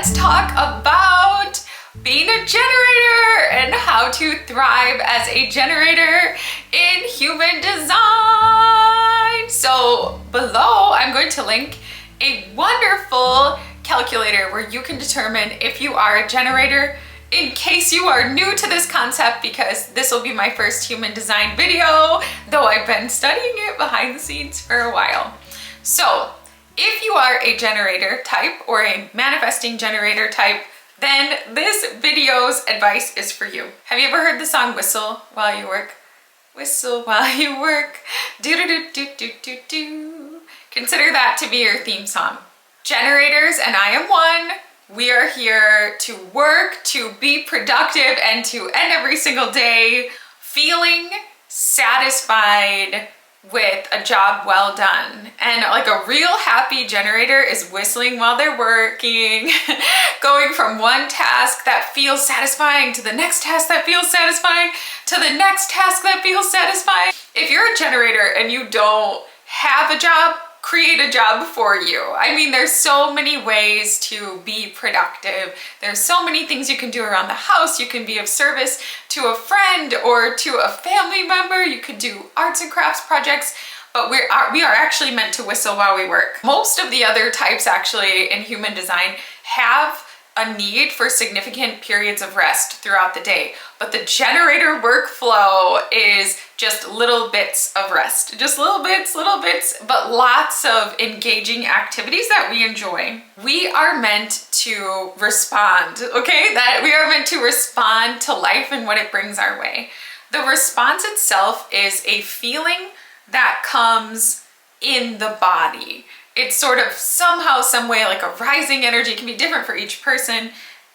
let's talk about being a generator and how to thrive as a generator in human design. So below, I'm going to link a wonderful calculator where you can determine if you are a generator, in case you are new to this concept, because this will be my first human design video, though I've been studying it behind the scenes for a while. So if you are a generator type or a manifesting generator type, then this video's advice is for you. Have you ever heard the song Whistle While You Work? Whistle while you work, do do do do do do do. Consider that to be your theme song. Generators, and I am one, we are here to work, to be productive, and to end every single day feeling satisfied with a job well done. And like a real happy generator is whistling while they're working, going from one task that feels satisfying to the next task that feels satisfying to the next task that feels satisfying. If you're a generator and you don't have a job, create a job for you. I mean, there's so many ways to be productive. There's so many things you can do around the house. You can be of service to a friend or to a family member. You could do arts and crafts projects, but we are actually meant to whistle while we work. Most of the other types actually in human design have a need for significant periods of rest throughout the day, but the generator workflow is just little bits of rest, just little bits, but lots of engaging activities that we enjoy. We are meant to respond, okay? That we are meant to respond to life and what it brings our way. The response itself is a feeling that comes in the body. It's sort of somehow, some way, like a rising energy. It can be different for each person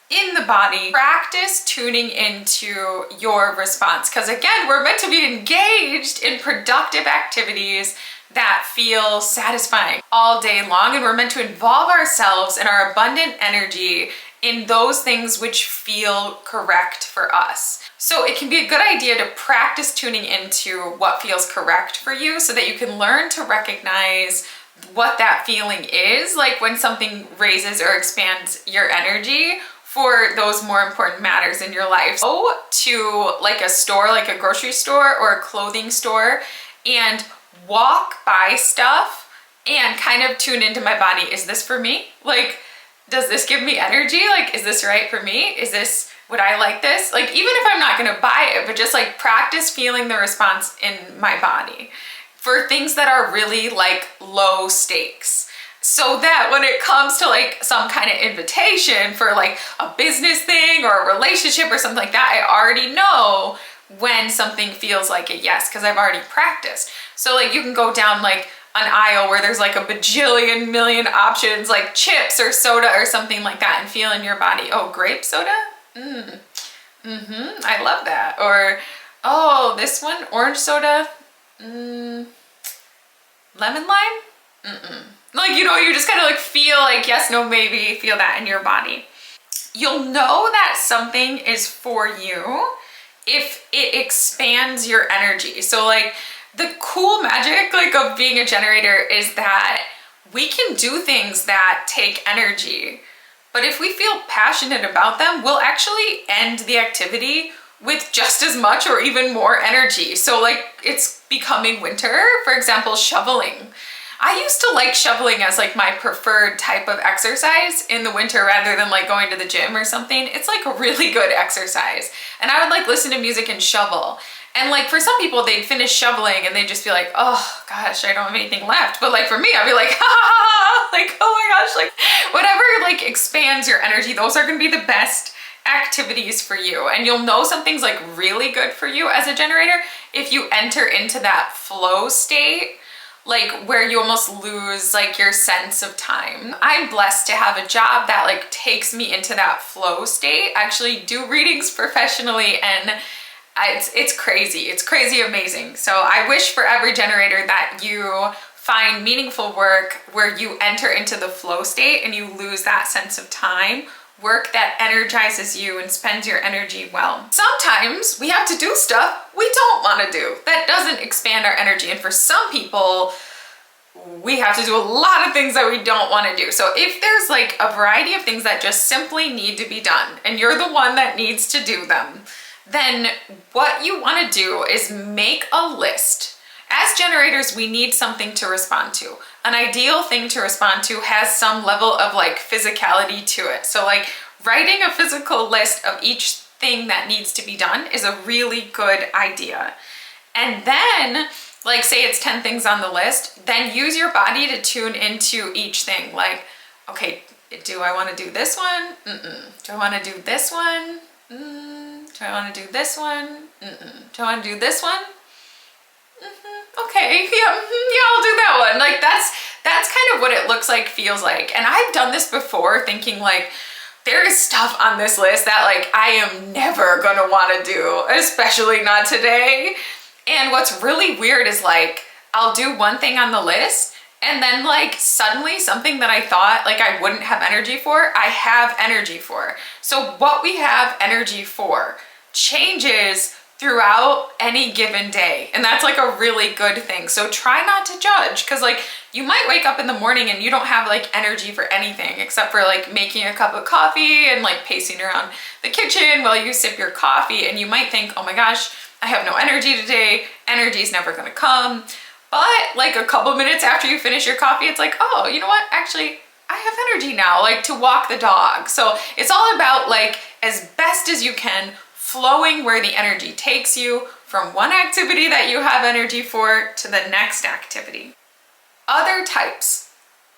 in the body. Practice tuning into your response, because again, we're meant to be engaged in productive activities that feel satisfying all day long, and we're meant to involve ourselves and our abundant energy in those things which feel correct for us. So it can be a good idea to practice tuning into what feels correct for you so that you can learn to recognize what that feeling is, like when something raises or expands your energy for those more important matters in your life. Go to like a store, like a grocery store or a clothing store, and walk by stuff and kind of tune into my body. Is this for me? Like, does this give me energy? Like, is this right for me? Is this, would I like this? Like, even if I'm not gonna buy it, but just like practice feeling the response in my body for things that are really like low stakes, so that when it comes to like some kind of invitation for like a business thing or a relationship or something like that, I already know when something feels like a yes, because I've already practiced. So like you can go down like an aisle where there's like a bajillion million options, like chips or soda or something like that, and feel in your body, oh, grape soda? I love that. Or, oh, this one, orange soda? Lemon lime? Like, you know, you just kind of like feel like yes, no, maybe, feel that in your body. You'll know that something is for you if it expands your energy. So like the cool magic like of being a generator is that we can do things that take energy, but if we feel passionate about them, we'll actually end the activity with just as much or even more energy. So like it's becoming winter, for example, shoveling. I used to like shoveling as like my preferred type of exercise in the winter rather than like going to the gym or something. It's like a really good exercise. And I would like listen to music and shovel. And like for some people, they'd finish shoveling and they'd just be like, oh gosh, I don't have anything left. But like for me, I'd be like, ha ha ha, like, oh my gosh, like whatever like expands your energy, those are gonna be the best activities for you. And you'll know something's like really good for you as a generator if you enter into that flow state, like where you almost lose like your sense of time. I'm blessed to have a job that like takes me into that flow state. I actually do readings professionally, and it's crazy amazing. So I wish for every generator that you find meaningful work where you enter into the flow state and you lose that sense of time, work that energizes you and spends your energy well. Sometimes we have to do stuff we don't want to do that doesn't expand our energy, and for some people we have to do a lot of things that we don't want to do. So if there's like a variety of things that just simply need to be done and you're the one that needs to do them, then what you want to do is make a list. As generators, we need something to respond to. An ideal thing to respond to has some level of like physicality to it. So like writing a physical list of each thing that needs to be done is a really good idea. And then, like say it's 10 things on the list, then use your body to tune into each thing. Like, okay, do I want to do this one? Do I want to do this one? Do I want to do this one? Do I want to do this one? Okay, yeah, I'll do that one. Like that's kind of what it looks like, feels like. And I've done this before thinking like, there is stuff on this list that like I am never gonna want to do, especially not today. And what's really weird is like, I'll do one thing on the list and then like suddenly something that I thought like I wouldn't have energy for, I have energy for. So what we have energy for changes throughout any given day. And that's like a really good thing. So try not to judge, because like you might wake up in the morning and you don't have like energy for anything except for like making a cup of coffee and like pacing around the kitchen while you sip your coffee. And you might think, oh my gosh, I have no energy today. Energy is never gonna come. But like a couple minutes after you finish your coffee, it's like, oh, you know what? Actually, I have energy now, like to walk the dog. So it's all about like, as best as you can, flowing where the energy takes you from one activity that you have energy for to the next activity. Other types,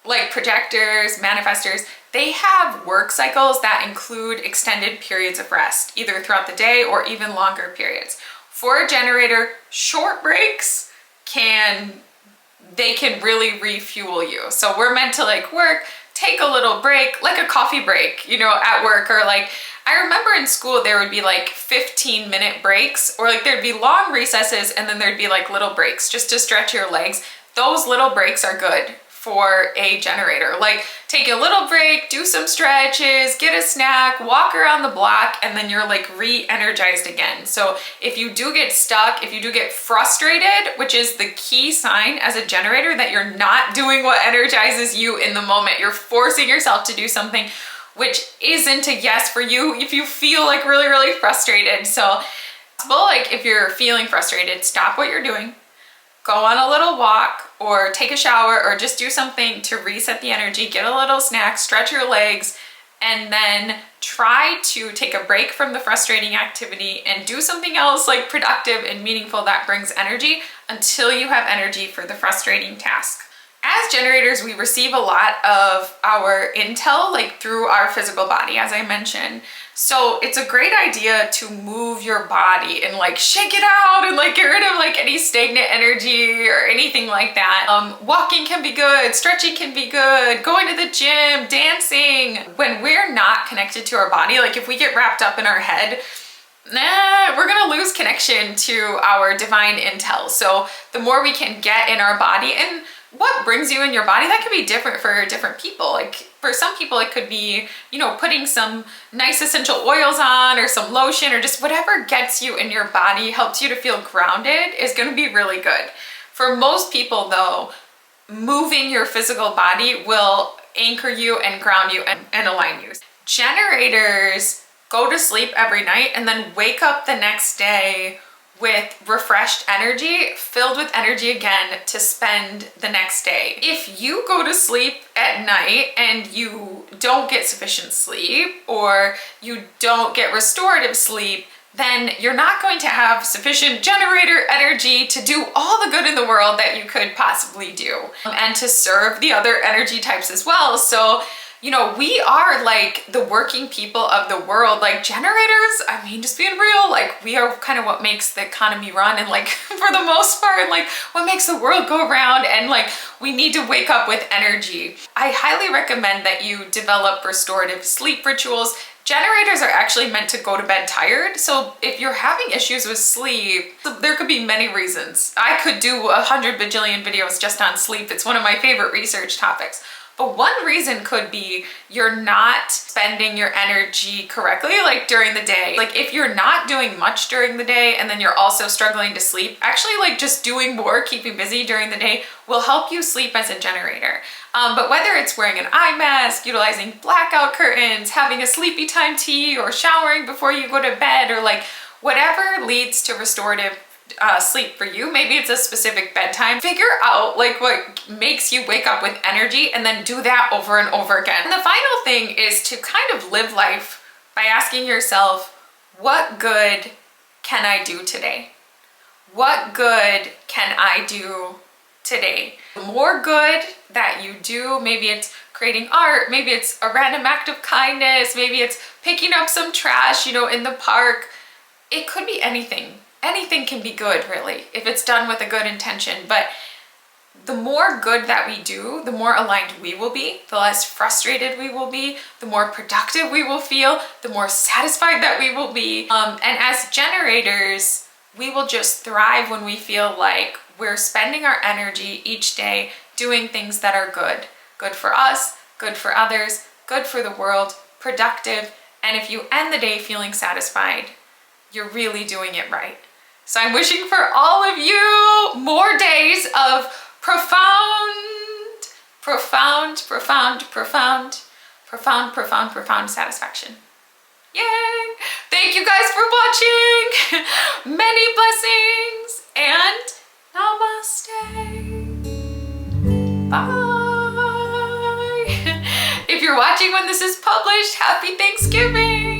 like projectors, manifestors, they have work cycles that include extended periods of rest, either throughout the day or even longer periods. For a generator, short breaks can really refuel you. So we're meant to like work, take a little break, like a coffee break, you know, at work, or like, I remember in school there would be like 15-minute breaks, or like there'd be long recesses and then there'd be like little breaks just to stretch your legs. Those little breaks are good for a generator. Like take a little break, do some stretches, get a snack, walk around the block, and then you're like re-energized again. So if you do get stuck, if you do get frustrated, which is the key sign as a generator that you're not doing what energizes you in the moment, you're forcing yourself to do something which isn't a yes for you if you feel like really frustrated. So like if you're feeling frustrated, stop what you're doing, go on a little walk or take a shower or just do something to reset the energy, get a little snack, stretch your legs, and then try to take a break from the frustrating activity and do something else like productive and meaningful that brings energy until you have energy for the frustrating task. As generators, we receive a lot of our intel like through our physical body, as I mentioned. So it's a great idea to move your body and like shake it out and like get rid of like any stagnant energy or anything like that. Walking can be good, stretching can be good, going to the gym, dancing. When we're not connected to our body, like if we get wrapped up in our head, we're gonna lose connection to our divine intel. So the more we can get in our body, and what brings you in your body, that could be different for different people. Like for some people it could be, you know, putting some nice essential oils on or some lotion or just whatever gets you in your body, helps you to feel grounded, is going to be really good. For most people though, moving your physical body will anchor you and ground you and align you. Generators go to sleep every night and then wake up the next day with refreshed energy, filled with energy again to spend the next day. If you go to sleep at night and you don't get sufficient sleep or you don't get restorative sleep, then you're not going to have sufficient generator energy to do all the good in the world that you could possibly do and to serve the other energy types as well. So, you know, we are like the working people of the world. Like generators, I mean, just being real, like we are kind of what makes the economy run, and like for the most part, like what makes the world go around, and like we need to wake up with energy. I highly recommend that you develop restorative sleep rituals. Generators are actually meant to go to bed tired. So if you're having issues with sleep, there could be many reasons. I could do 100 bajillion videos just on sleep. It's one of my favorite research topics. But one reason could be you're not spending your energy correctly, like during the day. Like if you're not doing much during the day and then you're also struggling to sleep, actually like just doing more, keeping busy during the day will help you sleep as a generator. But whether it's wearing an eye mask, utilizing blackout curtains, having a sleepy time tea, or showering before you go to bed, or like whatever leads to restorative sleep for you, maybe it's a specific bedtime, figure out like what makes you wake up with energy and then do that over and over again. And the final thing is to kind of live life by asking yourself, what good can I do today? What good can I do today? The more good that you do, maybe it's creating art, maybe it's a random act of kindness, maybe it's picking up some trash, you know, in the park. It could be anything. Anything can be good, really, if it's done with a good intention. But the more good that we do, the more aligned we will be, the less frustrated we will be, the more productive we will feel, the more satisfied that we will be. And as generators, we will just thrive when we feel like we're spending our energy each day doing things that are good. Good for us, good for others, good for the world, productive. And if you end the day feeling satisfied, you're really doing it right. So I'm wishing for all of you more days of profound satisfaction. Yay! Thank you guys for watching. Many blessings and namaste. Bye. If you're watching when this is published, happy Thanksgiving.